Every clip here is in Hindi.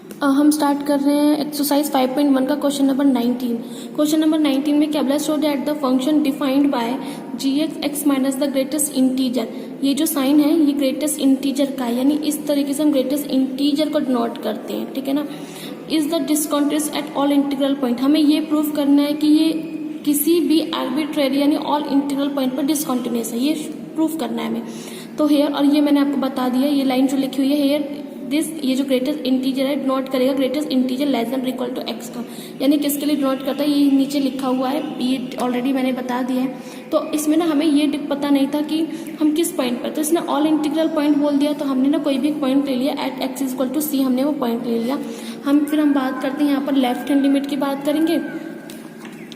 हम स्टार्ट कर रहे हैं एक्सरसाइज 5.1 का क्वेश्चन नंबर 19। क्वेश्चन नंबर 19 में क्या बोला, show that the function defined bye g(x) minus the greatest integer. ये जो साइन है ये ग्रेटेस्ट इंटीजर का है, यानी इस तरीके से हम ग्रेटेस्ट इंटीजर को डिनोट करते हैं, ठीक है ना। Is the discontinuous at all integral point, हमें ये प्रूव करना है कि ये किसी भी आर्बिट्रेरी यानी ऑल इंटीग्रल पॉइंट पर डिसकंटिन्यूअस है, ये प्रूव करना है हमें। तो हेयर, और ये मैंने आपको बता दिया, ये लाइन जो लिखी हुई है हेयर दिस, ये जो ग्रेटेस्ट इंटीजर है डिनोट करेगा greatest integer less than equal to x का, यानी किसके लिए डिनोट करता है, ये नीचे लिखा हुआ है, ये ऑलरेडी मैंने बता दिया है। तो इसमें ना हमें ये पता नहीं था कि हम किस पॉइंट पर, तो इसने ऑल इंटीग्रल पॉइंट बोल दिया, तो हमने ना कोई भी पॉइंट ले लिया एट एक्स इक्वल टू सी, हमने वो पॉइंट ले लिया। फिर हम बात करते हैं यहाँ पर लेफ्ट हैंड लिमिट की बात करेंगे,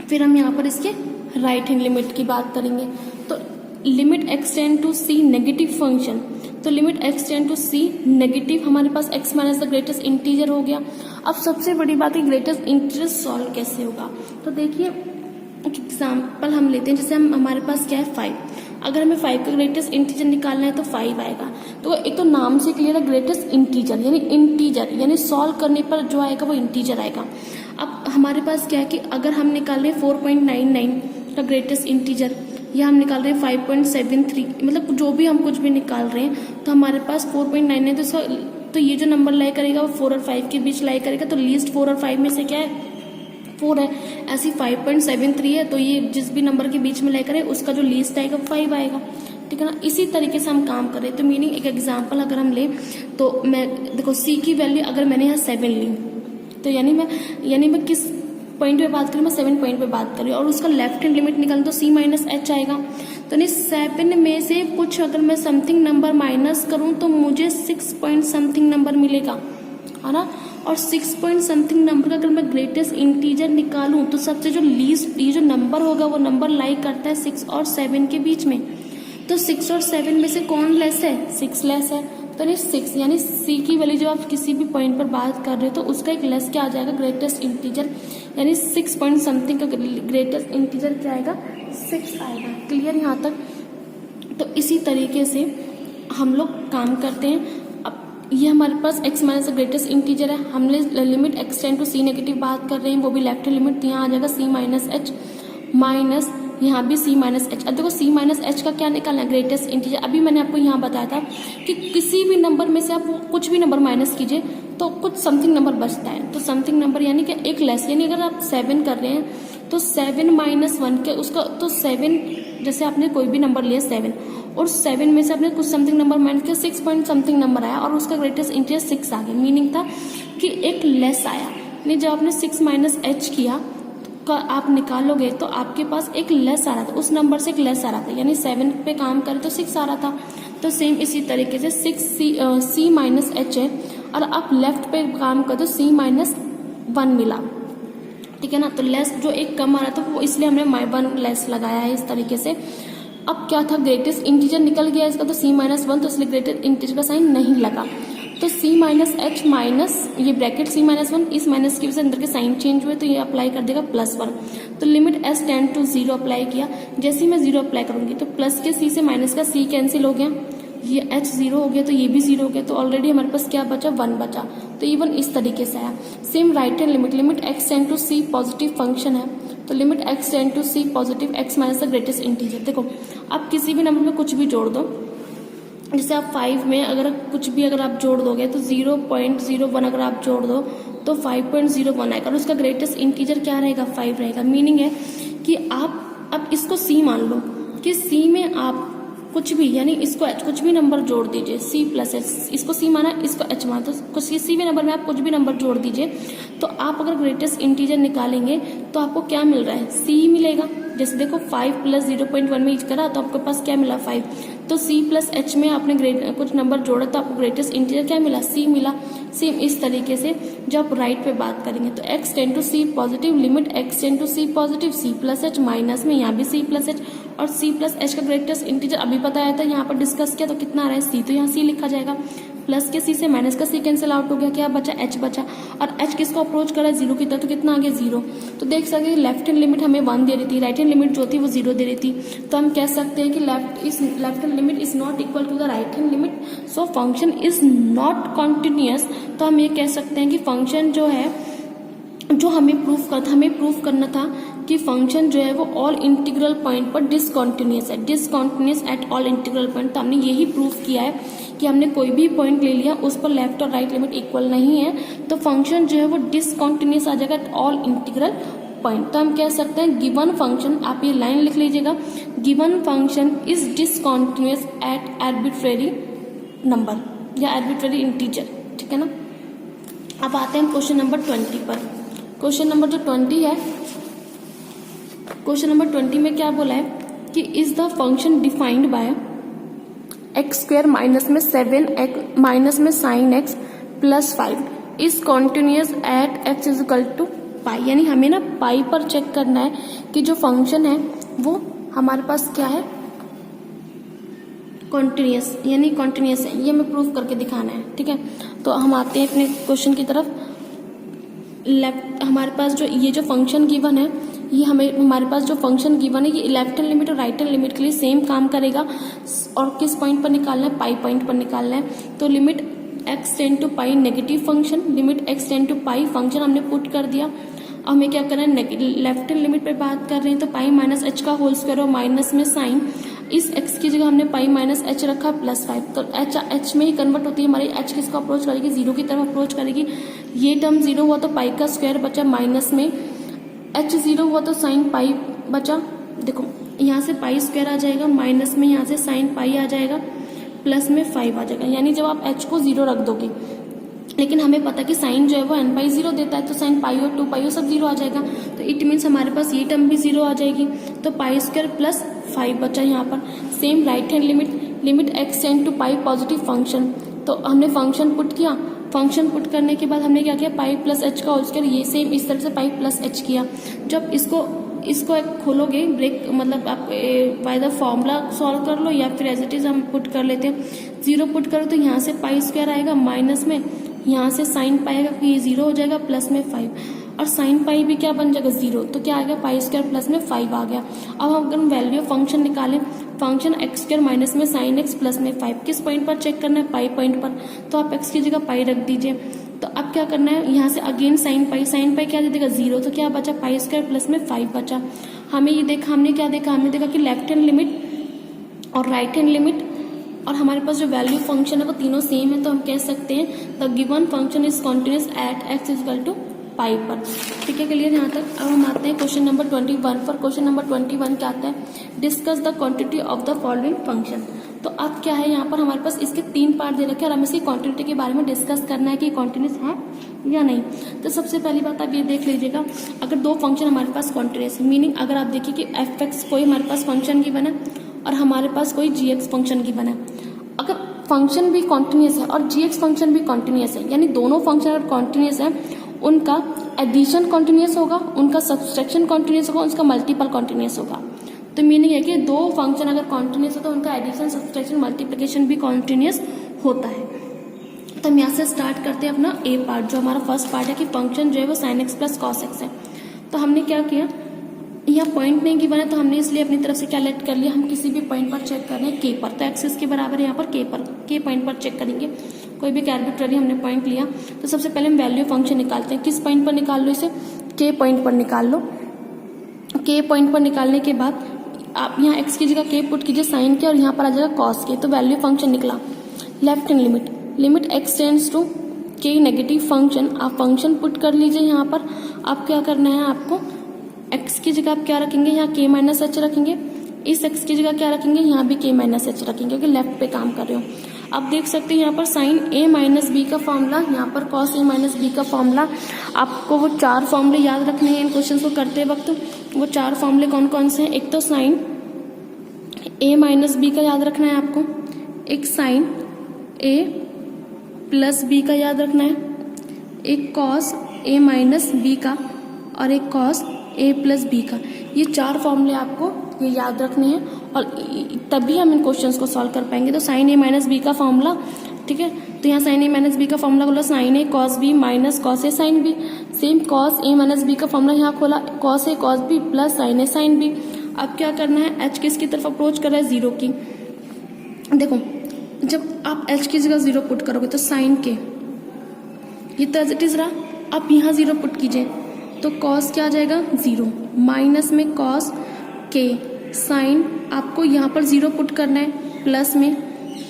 फिर हम यहाँ पर इसके राइट हैंड लिमिट की बात करेंगे। तो limit x tend to c negative function, तो limit x tend to c negative, हमारे पास x minus the greatest integer हो गया। अब सबसे बड़ी बात है ग्रेटेस्ट इंटीजर सॉल्व कैसे होगा। तो देखिए एक एग्जाम्पल हम लेते हैं, जैसे हमारे पास क्या है 5, अगर हमें 5 का ग्रेटेस्ट इंटीजर निकालना है तो 5 आएगा। तो एक तो नाम से क्लियर है ग्रेटेस्ट इंटीजर यानी सॉल्व करने पर जो आएगा वो इंटीजर आएगा। अब हमारे पास क्या है कि अगर हम निकाल रहे हैं 4.99 का ग्रेटेस्ट इंटीजर, या हम निकाल रहे हैं 5.73, मतलब जो भी हम कुछ भी निकाल रहे हैं, तो हमारे पास 4.99, तो ये जो नंबर लाई करेगा वो 4 और 5 के बीच लाई करेगा, तो लीस्ट 4 और 5 में से क्या है 4 है। ऐसी 5.73 है, तो ये जिस भी नंबर के बीच में लाई करे उसका जो लीस्ट आएगा 5 आएगा, ठीक है ना। इसी तरीके से हम काम करें, तो मीनिंग एक एग्जाम्पल अगर हम लें तो मैं देखो सी की वैल्यू अगर मैंने यहाँ 7 ली, तो यानी मैं किस पॉइंट पे बात करूँ, मैं 7 पॉइंट पे बात करूँ, और उसका लेफ्ट हैंड लिमिट निकालूँ तो c माइनस एच आएगा। तो नहीं 7 में से कुछ अगर मैं समथिंग नंबर माइनस करूँ तो मुझे 6 पॉइंट समथिंग नंबर मिलेगा, है ना। और 6 पॉइंट समथिंग नंबर का अगर मैं ग्रेटेस्ट इंटीजर निकालूं तो सबसे जो लीस्ट ये जो नंबर होगा वो नंबर लाई करता है 6 और 7 के बीच में। तो 6 और 7 में से कौन लेस है, 6 लेस है। तो नहीं 6 यानी सी की वैल्यू जब आप किसी भी पॉइंट पर बात कर रहे हो तो उसका एक लेस क्या आ जाएगा ग्रेटेस्ट इंटीजर, यानी 6 पॉइंट समथिंग का ग्रेटेस्ट इंटीजर क्या आएगा 6 आएगा। क्लियर यहाँ तक। तो इसी तरीके से हम लोग काम करते हैं। अब ये हमारे पास x माइनस ग्रेटेस्ट इंटीजर है, हमने limit x tend to c negative बात कर रहे हैं, वो भी लेफ्ट हैंड लिमिट, तो यहाँ आ जाएगा c माइनस एच माइनस यहाँ भी c माइनस एच। अब देखो c माइनस एच का क्या निकालना है ग्रेटेस्ट इंटीजर। अभी मैंने आपको यहाँ बताया था कि किसी भी नंबर में से आप कुछ भी नंबर माइनस कीजिए तो कुछ समथिंग नंबर बचता है, तो समथिंग नंबर यानी कि एक लेस, यानी अगर आप 7 कर रहे हैं तो 7 माइनस 1 के उसका, तो 7 जैसे आपने कोई भी नंबर लिया 7 और 7 में से आपने कुछ समथिंग नंबर माइनस किया, 6 पॉइंट समथिंग नंबर आया और उसका ग्रेटेस्ट इंटीजर 6 आ गया। मीनिंग था कि एक लेस आया, नहीं जब आपने 6 माइनस एच किया का आप निकालोगे तो आपके पास एक लेस आ रहा था, उस नंबर से एक लेस आ रहा था, यानी 7 पे काम करे तो 6 आ रहा था। तो सेम इसी तरीके से 6 c माइनस एच है और आप लेफ्ट पे काम करो तो c माइनस 1 मिला, ठीक है ना। तो लेस जो एक कम आ रहा था वो इसलिए हमने 1 लेस लगाया है इस तरीके से। अब क्या था ग्रेटेस्ट इंटीजर निकल गया इसका, तो c माइनस 1, तो इसलिए ग्रेटेस्ट इंटीजर का साइन नहीं लगा। तो c माइनस एच माइनस ये ब्रैकेट c माइनस 1, इस माइनस की वजह से अंदर के साइन चेंज हुए तो ये अप्लाई कर देगा +1। तो limit s tend to 0 apply किया, जैसे ही मैं 0 अप्लाई करूंगी तो प्लस के c से माइनस का c कैंसिल हो गया, ये h 0 हो गया तो ये भी 0 हो गया, तो ऑलरेडी हमारे पास क्या बचा 1 बचा। तो ये 1 इस तरीके से आया। Same right hand limit x tend to c positive function है, तो limit x tend to c positive x minus the greatest integer. देखो आप किसी भी नंबर में कुछ भी जोड़ दो, जैसे आप 5 में अगर कुछ भी अगर आप जोड़ दोगे तो 0.01 अगर आप जोड़ दो तो 5.01 आएगा और उसका ग्रेटेस्ट इंटीजर क्या रहेगा 5 रहेगा। मीनिंग है कि आप अब इसको c मान लो कि c में आप कुछ भी यानी इसको h कुछ भी नंबर जोड़ दीजिए, c प्लस एच, इसको c माना इसको h माना, तो कुछ किसी भी नंबर में आप कुछ भी नंबर जोड़ दीजिए तो आप अगर ग्रेटेस्ट इंटीजर निकालेंगे तो आपको क्या मिल रहा है c मिलेगा। जैसे देखो 5 प्लस 0.1 में इच करा तो आपके पास क्या मिला 5, तो c प्लस एच में आपने कुछ नंबर जोड़ा तो आपको ग्रेटेस्ट इंटीजर क्या मिला c मिला। सेम इस तरीके से जब आप राइट पे बात करेंगे तो x tend to c positive, limit x tend to c positive, c plus h minus में यहाँ भी c प्लस एच, और c प्लस एच का ग्रेटेस्ट इंटीजर अभी बताया था यहाँ पर डिस्कस किया तो कितना आ रहा है c, तो यहाँ c लिखा जाएगा। प्लस के सी से माइनस का सी कैंसिल आउट हो गया, क्या बचा एच बचा, और एच किसको अप्रोच कर रहा है 0 की तरफ, तो कितना आ गया 0। तो देख सकते हैं लेफ्ट हैंड लिमिट हमें 1 दे रही थी, राइट हैंड लिमिट जो थी वो 0 दे रही थी। तो हम कह सकते हैं कि left hand limit is not equal to the right hand limit, so function is not continuous. तो हम ये कह सकते हैं कि फंक्शन जो है, जो हमें प्रूफ करना था कि फंक्शन जो है वो ऑल इंटीग्रल पॉइंट पर डिसकॉन्टिन्यूअस है, discontinuous at all integral point. तो हमने यही प्रूफ किया है कि हमने कोई भी पॉइंट ले लिया उस पर लेफ्ट और राइट लिमिट इक्वल नहीं है, तो फंक्शन जो है वो डिसकॉन्टिन्यूअस आ जाएगा एट ऑल इंटीग्रल पॉइंट। तो हम कह सकते हैं गिवन फंक्शन, आप ये लाइन लिख लीजिएगा, given function is discontinuous at arbitrary number या आर्बिट्रेरी इंटीजर, ठीक है ना। अब आते हैं क्वेश्चन नंबर 20 पर। क्वेश्चन नंबर जो 20 है, क्वेश्चन नंबर 20 में क्या बोला है कि is the function defined by x square minus में 7x माइनस में sine x plus 5 is continuous at x is equal to pi. यानी हमें ना पाई पर चेक करना है कि जो फंक्शन है वो हमारे पास क्या है, कॉन्टिन्यूअस, यानी कॉन्टिन्यूअस है, ये हमें प्रूफ करके दिखाना है, ठीक है। तो हम आते हैं अपने क्वेश्चन की तरफ। लेफ्ट हमारे पास जो ये जो फंक्शन गिवन है, ये हमारे पास जो फंक्शन गिवन है ये लेफ्ट हैंड लिमिट और राइट हैंड लिमिट के लिए सेम काम करेगा, और किस पॉइंट पर निकालना है, पाई पॉइंट पर निकालना है। तो limit x tend to pi negative function, limit x tend to pi function हमने पुट कर दिया। अब हमें क्या करना है, लेफ्ट हैंड लिमिट पर बात कर रहे हैं तो पाई माइनस एच का होल स्क्वायर और माइनस में साइन, इस x की जगह हमने पाई माइनस एच रखा प्लस 5, तो h में ही कन्वर्ट होती है हमारी, h किसको अप्रोच करेगी 0 की तरफ अप्रोच करेगी। ये टर्म 0 हुआ तो पाई का स्क्वायर बचा माइनस में, h 0 हुआ तो साइन पाई बचा, देखो यहाँ से पाई स्क्वायर आ जाएगा, माइनस में यहाँ से साइन पाई आ जाएगा, प्लस में 5 आ जाएगा। यानी जब आप h को 0 रख दोगे, लेकिन हमें पता कि साइन जो है वो n बाई 0 देता है, तो साइन पाई और 2 पाई और सब 0 आ जाएगा, तो इट मीन्स हमारे पास ये टर्म भी 0 आ जाएगी। तो पाई स्क्वायर प्लस 5 बचा यहाँ पर। Same right hand limit x tend to pi positive function, तो हमने फंक्शन पुट किया, फंक्शन पुट करने के बाद हमने क्या किया, पाई प्लस एच का होल स्क्वायर, ये सेम इस तरह से पाई प्लस एच किया। जब इसको एक खोलोगे ब्रेक, मतलब आप बाय द फॉर्मूला सॉल्व कर लो या फिर एज इट इज हम पुट कर लेते हैं। 0 पुट करो तो यहाँ से पाई स्क्वायर आएगा, माइनस में यहाँ से साइन पाई आएगा, ये 0 हो जाएगा, प्लस में 5, और साइन पाई भी क्या बन जाएगा 0, तो क्या आएगा पाई स्क्वायर प्लस में 5 आ गया। अब हम अगर वैल्यू ऑफ फंक्शन निकालें, फंक्शन एक्स स्क्वायर माइनस में साइन एक्स प्लस में 5, किस पॉइंट पर चेक करना है, पाई पॉइंट पर, तो आप एक्स की जगह पाई रख दीजिए। तो अब क्या करना है, यहाँ से अगेन साइन पाई क्या दे देगा 0, तो क्या बचा पाई स्क्वायर प्लस में 5 बचा। हमने क्या देखा, हमने देखा कि लेफ्ट हैंड लिमिट और राइट हैंड लिमिट और हमारे पास जो वैल्यू फंक्शन है वो तीनों सेम है, तो हम कह सकते हैं the given function is continuous at x is equal to pi पर। ठीक है, क्लियर यहाँ तक। अब हम आते हैं क्वेश्चन नंबर 21 पर। क्वेश्चन नंबर 21 क्या आता है, discuss the quantity of the following function. तो अब क्या है, यहाँ पर हमारे पास इसके 3 पार्ट दे रखे हैं और हमें इसकी क्वांटिटी के बारे में डिस्कस करना है कि कॉन्टिन्यूस है या नहीं। तो सबसे पहली बात आप ये देख लीजिएगा, अगर 2 फंक्शन हमारे पास कॉन्टिन्यूस है, मीनिंग अगर आप देखिए कि एफ एक्स कोई हमारे पास फंक्शन की बना और हमारे पास कोई जी एक्स फंक्शन की बना, अगर फंक्शन भी कॉन्टिन्यूस है और जी एक्स फंक्शन भी कॉन्टिन्यूस है, यानी दोनों फंक्शन अगर कॉन्टिन्यूस है, उनका एडिशन कॉन्टिन्यूस होगा, उनका सब्सट्रैक्शन कॉन्टिन्यूस होगा, उसका मल्टीपल कॉन्टिन्यूस होगा। तो मीनिंग है कि 2 फंक्शन अगर कॉन्टिन्यूस हो तो उनका एडिशन, सब्सट्रैक्शन, मल्टीप्लिकेशन भी कॉन्टिन्यूस होता है। तो हम यहाँ से स्टार्ट करते हैं अपना ए पार्ट, जो हमारा फर्स्ट पार्ट है कि फंक्शन जो है वो sine x plus cos x है। तो हमने क्या किया, यहाँ पॉइंट नहीं गिवन है तो हमने इसलिए अपनी तरफ से क्या लेट कर लिया, हम किसी भी पॉइंट पर चेक कर रहे हैं के पर, तो एक्सिस के बराबर है यहाँ पर के पॉइंट पर चेक करेंगे। कोई भी आर्बिट्ररी हमने पॉइंट लिया तो सबसे पहले हम वैल्यू फंक्शन निकालते हैं। किस पॉइंट पर निकाल लो इसे, के पॉइंट पर निकाल लो। के पॉइंट पर निकालने के बाद आप यहाँ एक्स की जगह के पुट कीजिए साइन के, और यहाँ पर आ जाएगा कॉस के, तो वैल्यू फंक्शन निकला। Left hand limit x tends to k negative function, आप फंक्शन पुट कर लीजिए। यहाँ पर आप क्या करना है, आपको एक्स की जगह आप क्या रखेंगे, यहाँ के माइनस एच रखेंगे, इस एक्स की जगह क्या रखेंगे, यहाँ भी के माइनस एच रखेंगे, क्योंकि लेफ्ट पे काम कर रहे हो। आप देख सकते हैं यहाँ पर साइन ए माइनस बी का फॉर्मूला, यहाँ पर कॉस ए माइनस बी का फॉर्मूला। आपको वो 4 फॉर्मूले याद रखने हैं इन क्वेश्चन को करते वक्त। वो 4 फॉर्मूले कौन कौन से हैं, एक तो साइन ए माइनस बी का याद रखना है आपको, एक साइन ए प्लस बी का याद रखना है, एक कॉस ए माइनस बी का, और एक कॉस ए प्लस बी का। ये 4 फॉर्मूले आपको ये याद रखने हैं और तभी हम इन क्वेश्चंस को सॉल्व कर पाएंगे। तो साइन ए माइनस बी का फॉर्मूला ठीक है। तो यहाँ साइन ए माइनस बी का फॉर्मूला खोला, sign A cos B minus cos A sine B. Same cos A minus B का फॉर्मूला यहाँ खोला, cos A cos B plus sign A sine B. अब क्या करना है, एच किसकी तरफ अप्रोच कर रहा है, जीरो की। देखो जब आप एच की जगह जीरो पुट करोगे तो साइन के ये तो एज इट इज रहा, आप यहाँ जीरो पुट कीजिए तो कॉस क्या आ जाएगा, जीरो, माइनस में कॉस के, साइन आपको यहाँ पर जीरो पुट करना है, प्लस में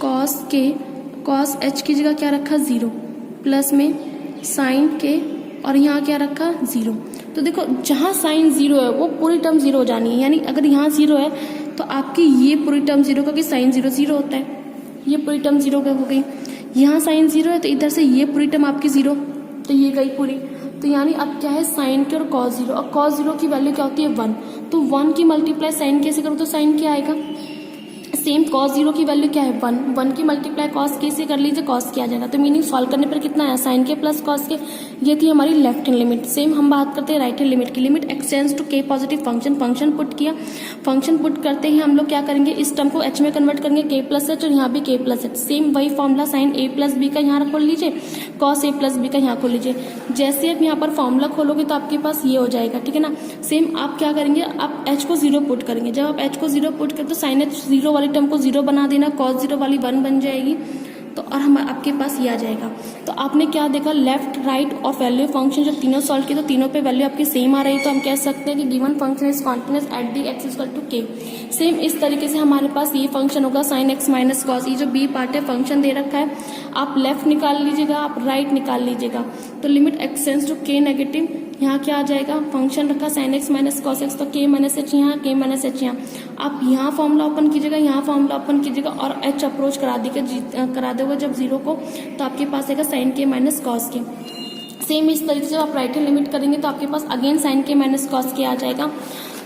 कॉस के, कॉस एच की जगह क्या रखा, जीरो, प्लस में साइन के, और यहाँ क्या रखा, जीरो। तो देखो जहाँ साइन जीरो है वो पूरी टर्म जीरो हो जानी है, यानी अगर यहाँ जीरो है तो आपकी ये पूरी टर्म जीरो, क्योंकि साइन जीरो जीरो होता है, ये पूरी टर्म जीरो हो गई। यहाँ साइन जीरो है तो इधर से ये पूरी टर्म आपकी जीरो, तो ये गई पूरी। तो यानी अब क्या है, साइन के और कॉस जीरो, और कॉस जीरो की वैल्यू क्या होती है, वन। तो वन की मल्टीप्लाई साइन के से करो तो साइन क्या आएगा, सेम कॉस जीरो की वैल्यू क्या है, वन, वन की मल्टीप्लाई कॉस के से कर लीजिए, कॉस के आ जाएगा। तो मीनिंग सॉल्व करने पर कितना आया, साइन के प्लस कॉस के। ये थी हमारी लेफ्ट हैंड लिमिट। सेम हम बात करते हैं राइट हैंड लिमिट की। Limit extends to k positive function, function put किया, फंक्शन पुट करते ही हम लोग क्या करेंगे, इस टर्म को एच में कन्वर्ट करेंगे, के प्लस एच, और यहाँ भी के प्लस एच। सेम वही फॉर्मूला, साइन ए प्लस बी का यहाँ खोल लीजिए, कॉस ए प्लस बी का यहाँ खोल लीजिए। जैसे आप यहाँ पर फॉर्मूला खोलोगे तो आपके पास ये हो जाएगा, ठीक है ना। सेम आप क्या करेंगे, आप एच को जीरो पुट करेंगे। जब आप एच को जीरो पुट करें तो साइन एच जीरो वाली टर्म को जीरो बना देना, कॉस जीरो वाली वन बन जाएगी, तो और हम आपके पास ये आ जाएगा। तो आपने क्या देखा, लेफ्ट राइट और वैल्यू फंक्शन जब तीनों सॉल्व किए तो तीनों पे वैल्यू आपकी सेम आ रही है, तो हम कह सकते हैं कि given function is continuous at the x equal to k. Same इस तरीके से हमारे पास ये फंक्शन होगा साइन एक्स माइनस कॉस। ये जो बी पार्ट है फंक्शन दे रखा है, आप लेफ्ट निकाल लीजिएगा, आप राइट निकाल लीजिएगा। तो limit extends to k negative, यहाँ क्या आ जाएगा, फंक्शन रखा sign x minus cos x, तो के माइनस एच यहाँ, के माइनस एच यहाँ। आप यहाँ फॉर्मूला ओपन कीजिएगा, यहाँ फॉर्मूला ओपन कीजिएगा, और एच अप्रोच करा दोगे जब जीरो को, तो आपके पास आएगा साइन के माइनस कॉस के। सेम इस तरीके से आप राइट हैंड लिमिट करेंगे तो आपके पास अगेन साइन के माइनस कॉस के आ जाएगा।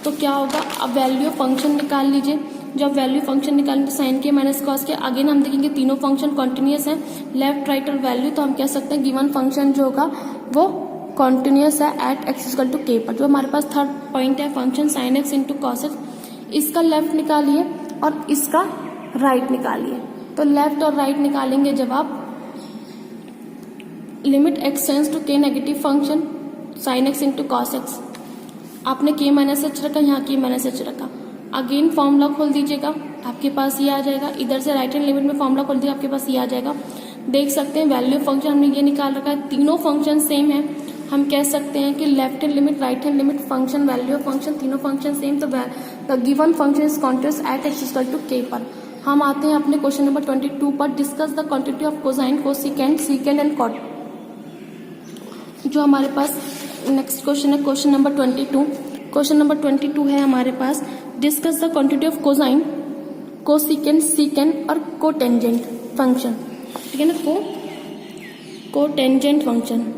तो क्या होगा, अब वैल्यू फंक्शन निकाल लीजिए। जब वैल्यू फंक्शन निकालेंगे साइन के माइनस कॉस के, अगेन हम देखेंगे तीनों फंक्शन कॉन्टिन्यूअस है, लेफ्ट राइट और वैल्यू। तो हम कह सकते हैं गिवन फंक्शन जो होगा वो कॉन्टिन्यूअस है eight x equal to k पर। जो हमारे पास थर्ड पॉइंट है function sine x into cos x, इसका लेफ्ट निकालिए और इसका राइट निकालिए। तो लेफ्ट और राइट निकालेंगे जब आप, limit extends to k negative function sine x into cos x, आपने के माइनस एच रखा, यहाँ के माइनस एच रखा, अगेन फॉर्मूला खोल दीजिएगा, आपके पास ये आ जाएगा। इधर से राइट हैंड लिमिट में फॉर्मूला खोल दिया, आपके पास ये आ जाएगा। देख सकते हैं वैल्यू फंक्शन हमने ये निकाल रखा है, तीनों फंक्शन सेम है। हम कह सकते हैं कि left hand limit, right hand limit, function, value function, तीनों फंक्शन सेम। तो the given function is continuous at x equal to k पर। हम आते हैं अपने क्वेश्चन नंबर 22 पर। Discuss the quantity of cosine, cosecant, secant and cot. जो हमारे पास नेक्स्ट क्वेश्चन है क्वेश्चन नंबर 22। क्वेश्चन नंबर 22 है हमारे पास, discuss the quantity of cosine, cosecant, secant और कोटेंजेंट फंक्शन, ठीक है ना। कोटेंजेंट फंक्शन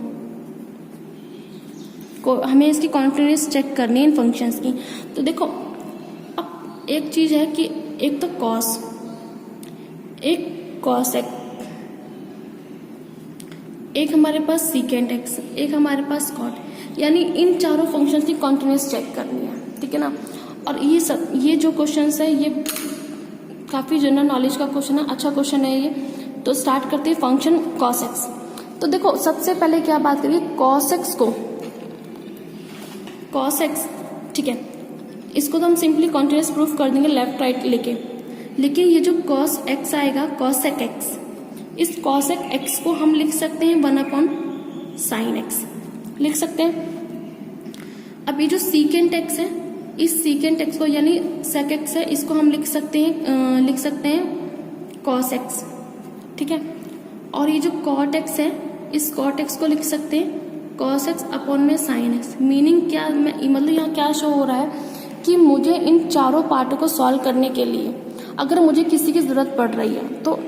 को हमें इसकी कॉन्टिन्यूअस चेक करनी है इन फंक्शंस की। तो देखो अब एक चीज है कि एक तो कॉस, एक कॉसेक, एक हमारे पास सीकेंट एक्स, एक हमारे पास कॉट, यानी इन चारों फंक्शंस की कॉन्टिन्यूअस चेक करनी है, ठीक है ना। और ये जो क्वेश्चंस है ये काफी जनरल नॉलेज का क्वेश्चन है, अच्छा क्वेश्चन है ये। तो स्टार्ट करते हैं फंक्शन कॉस एक्स। तो देखो सबसे पहले क्या बात करिए, कॉस एक्स को, कॉस एक्स, ठीक है, इसको तो हम सिंपली कॉन्टिन्यूअस प्रूफ कर देंगे लेफ्ट राइट लेके। लेकिन ये जो कॉस एक्स आएगा, कॉसेक एक्स, इस कॉसेक एक्स को हम लिख सकते हैं 1/sin साइन एक्स, लिख सकते हैं। अब ये जो सीकेंट एक्स है, इस सीकेंट एक्स को यानी सेक एक्स है, इसको हम लिख सकते हैं कॉस एक्स, ठीक है। और ये जो कॉट एक्स है, इस कॉट एक्स को लिख सकते हैं कॉस एक्स अपॉन में साइन एक्स। मीनिंग क्या, मतलब यहाँ क्या शो हो रहा है कि मुझे इन चारों पार्टों को सॉल्व करने के लिए अगर मुझे किसी की जरूरत पड़ रही है तो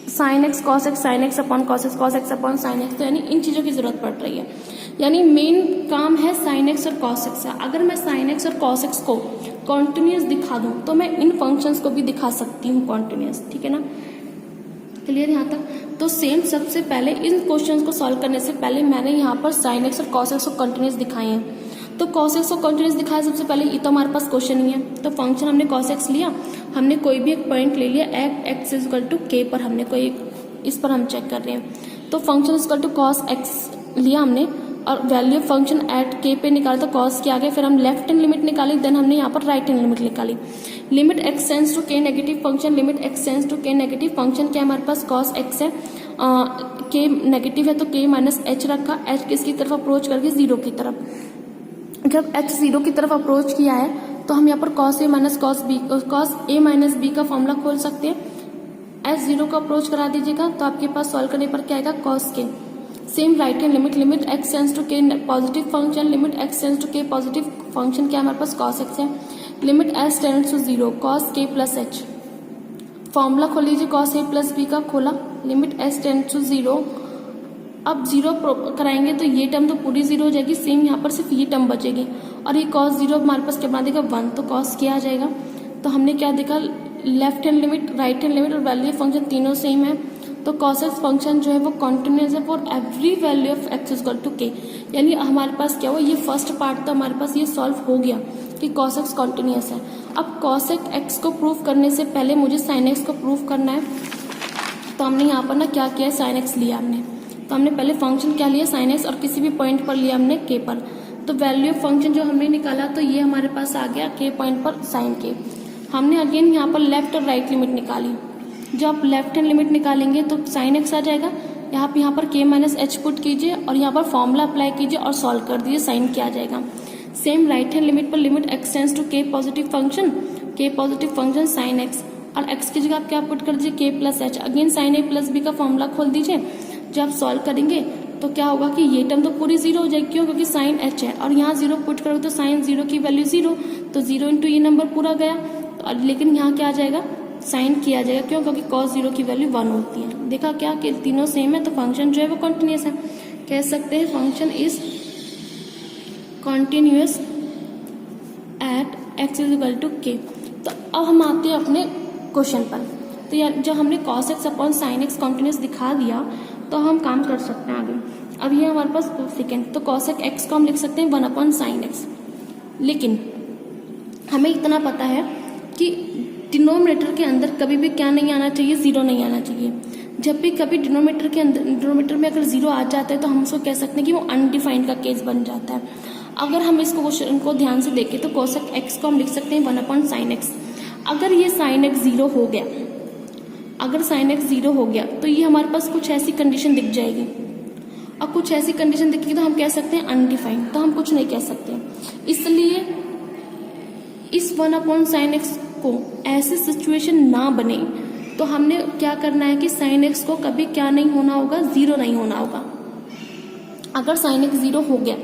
sine x cos x, sine x upon cos x upon sine x, तो यानी इन चीजों की जरूरत पड़ रही है। यानी मेन काम है साइन एक्स और कॉस एक्स का। अगर मैं साइन एक्स और कॉस एक्स को कॉन्टिन्यूअस दिखा दूं तो मैं इन फंक्शंस को भी दिखा सकती हूँ कॉन्टिन्यूअस, ठीक है ना। क्लियर यहाँ तक। तो सेम सबसे पहले इन क्वेश्चंस को सॉल्व करने से पहले मैंने यहाँ पर साइन एक्स और कॉस एक्स को कंटिन्यूअस दिखाए हैं। तो कॉस एक्स को कंटिन्यूअस दिखाया सबसे पहले, ये तो हमारे पास क्वेश्चन ही है। तो फंक्शन हमने कॉस एक्स लिया, हमने कोई भी एक पॉइंट ले लिया x is equal to k पर, हमने कोई इस पर हम चेक कर रहे हैं। तो function equal to cos x लिया हमने और वैल्यू ऑफ फंक्शन एट के पे निकाला तो कॉस के आगे, फिर हम लेफ्ट हैंड लिमिट निकाली, देन हमने यहाँ पर राइट हैंड लिमिट निकाली। Limit x tends to k negative function, limit x tends to k negative function क्या हमारे पास कॉस एक्स है, के नेगेटिव है तो के माइनस एच रखा, एच किसकी तरफ अप्रोच करके जीरो की तरफ। जब एच जीरो की तरफ अप्रोच किया है तो हम यहाँ पर कॉस ए माइनस बी का फॉर्मूला खोल सकते हैं। एच जीरो को अप्रोच करा दीजिएगा तो आपके पास सॉल्व करने पर क्या आएगा cos k. Same right hand limit x tends to k positive function, limit x tends to k positive function क्या हमारे पास कॉस एक्स है, limit h tends to zero cos k plus h. Formula खोल लीजिए कॉस ए प्लस बी का खोला, limit h tends to zero. अब जीरो कराएंगे तो ये टर्म तो पूरी जीरो हो जाएगी, सेम यहाँ पर सिर्फ ये टर्म बचेगी और ये कॉस जीरो हमारे पास क्या बना देगा 1, तो कॉस क्या आ जाएगा। तो हमने क्या देखा left hand limit right hand limit और वैल्यू ऑफ फंक्शन तीनों सेम है, तो कॉस एक्स फंक्शन जो है वो कॉन्टिन्यूस है for every value of x equal to k. यानी हमारे पास क्या हुआ ये फर्स्ट पार्ट तो हमारे पास ये सॉल्व हो गया कि कॉस एक्स कॉन्टिन्यूस है। अब कॉस एक्स को प्रूव करने से पहले मुझे साइन एक्स को प्रूव करना है, तो हमने यहाँ पर ना क्या किया साइन एक्स लिया हमने, तो हमने पहले फंक्शन क्या लिया साइन एक्स और किसी भी पॉइंट पर लिया हमने के पर, तो वैल्यू ऑफ फंक्शन जो हमने निकाला तो ये हमारे पास आ गया के पॉइंट पर साइन के। हमने अगेन यहाँ पर लेफ्ट और राइट लिमिट निकाली, जब आप लेफ्ट हैंड लिमिट निकालेंगे तो साइन एक्स आ जाएगा, यहाँ पर के माइनस एच पुट कीजिए और यहाँ पर फॉर्मूला अप्लाई कीजिए और सॉल्व कर दीजिए, साइन क्या आ जाएगा। सेम राइट हैंड लिमिट पर limit x tends to k positive function sine x और एक्स की जगह आप क्या पुट कर दीजिए के प्लस एच, अगेन साइन ए प्लस बी का फॉर्मूला खोल दीजिए। जब आप सॉल्व करेंगे तो क्या होगा कि ये टर्म तो पूरी जीरो हो जाएगी, क्यों क्योंकि साइन एच है और यहाँ जीरो पुट करोगे तो साइन जीरो की वैल्यू जीरो, तो जीरो इंटू ये नंबर पूरा गया, और लेकिन यहाँ क्या आ जाएगा साइन किया जाएगा, क्यों क्योंकि कॉस जीरो की वैल्यू 1 होती है। देखा क्या कि तीनों सेम है तो फंक्शन जो है वो कॉन्टिन्यूस है, कह सकते हैं function is continuous at x is equal to k. तो अब हम आते हैं अपने क्वेश्चन पर, तो यार जब हमने cos x upon sine x continuous दिखा दिया तो हम काम कर सकते हैं आगे। अब ये हमारे पास सेकेंड, तो कॉस एक्स को हम लिख सकते हैं 1 अपॉन साइन एक्स, लेकिन हमें इतना पता है कि डिनोमिनेटर के अंदर कभी भी क्या नहीं आना चाहिए, जीरो नहीं आना चाहिए। जब भी कभी डिनोमिनेटर में अगर जीरो आ जाता है तो हम उसको कह सकते हैं कि वो अनडिफाइंड का केस बन जाता है। अगर हम इसको क्वेश्चन को ध्यान से देखें तो कॉस एक्स को हम लिख सकते हैं 1 अपॉन साइन एक्स। अगर ये साइन एक्स जीरो हो गया, अगर साइन एक्स जीरो हो गया तो ये हमारे पास कुछ ऐसी कंडीशन दिख जाएगी, और कुछ ऐसी कंडीशन दिखेगी तो हम कह सकते हैं अनडिफाइंड, तो हम कुछ नहीं कह सकते। इसलिए इस 1 अपॉन साइन एक्स को ऐसी सिचुएशन ना बने तो हमने क्या करना है कि साइन एक्स को कभी क्या नहीं होना होगा, जीरो नहीं होना होगा। अगर साइन एक्स जीरो हो गया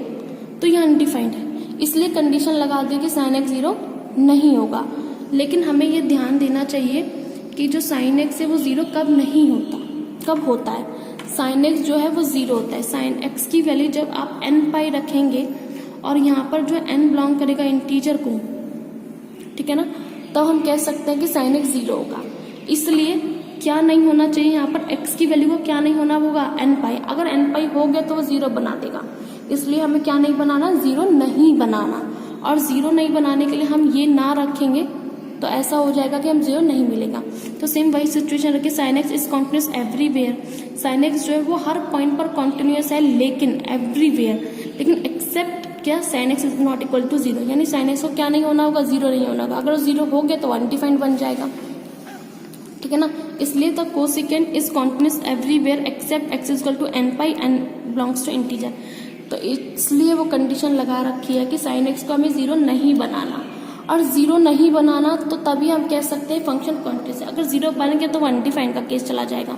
तो यह अनडिफाइंड है, इसलिए कंडीशन लगा दी कि साइन एक्स जीरो नहीं होगा। लेकिन हमें यह ध्यान देना चाहिए कि जो साइन एक्स है वो जीरो कब नहीं होता, कब होता है साइन एक्स जो है वो जीरो होता है। साइन एक्स की वैल्यू जब आप n पाई रखेंगे और यहाँ पर जो n बिलोंग करेगा इंटीजर को, ठीक है ना, तो हम कह सकते हैं कि साइन एक्स जीरो होगा। इसलिए क्या नहीं होना चाहिए यहाँ पर x की वैल्यू को क्या नहीं होना होगा n पाई। अगर n पाई हो गया तो वो जीरो बना देगा, इसलिए हमें क्या नहीं बनाना, जीरो नहीं बनाना। और जीरो नहीं बनाने के लिए हम ये ना रखेंगे तो ऐसा हो जाएगा कि हम जीरो नहीं मिलेगा। तो सेम वही सिचुएशन रखे, sign x is continuous everywhere. Sine x जो है वो हर पॉइंट पर कॉन्टिन्यूस है, लेकिन एवरीवेयर, लेकिन एक्सेप्ट क्या sine x is not equal to zero, यानी साइन एक्स को क्या नहीं होना होगा, जीरो नहीं होना होगा। अगर जीरो हो गया तो अनडिफाइंड बन जाएगा, ठीक है ना। इसलिए the cosecant is continuous everywhere except x is equal to n pi n belongs to integer. तो इसलिए वो कंडीशन लगा रखी है कि साइन एक्स को हमें जीरो नहीं बनाना, और जीरो नहीं बनाना तो तभी हम कह सकते हैं फंक्शन कॉन्टिन्यूस है। अगर जीरो बन गया तो वो अनडिफाइंड का केस चला जाएगा।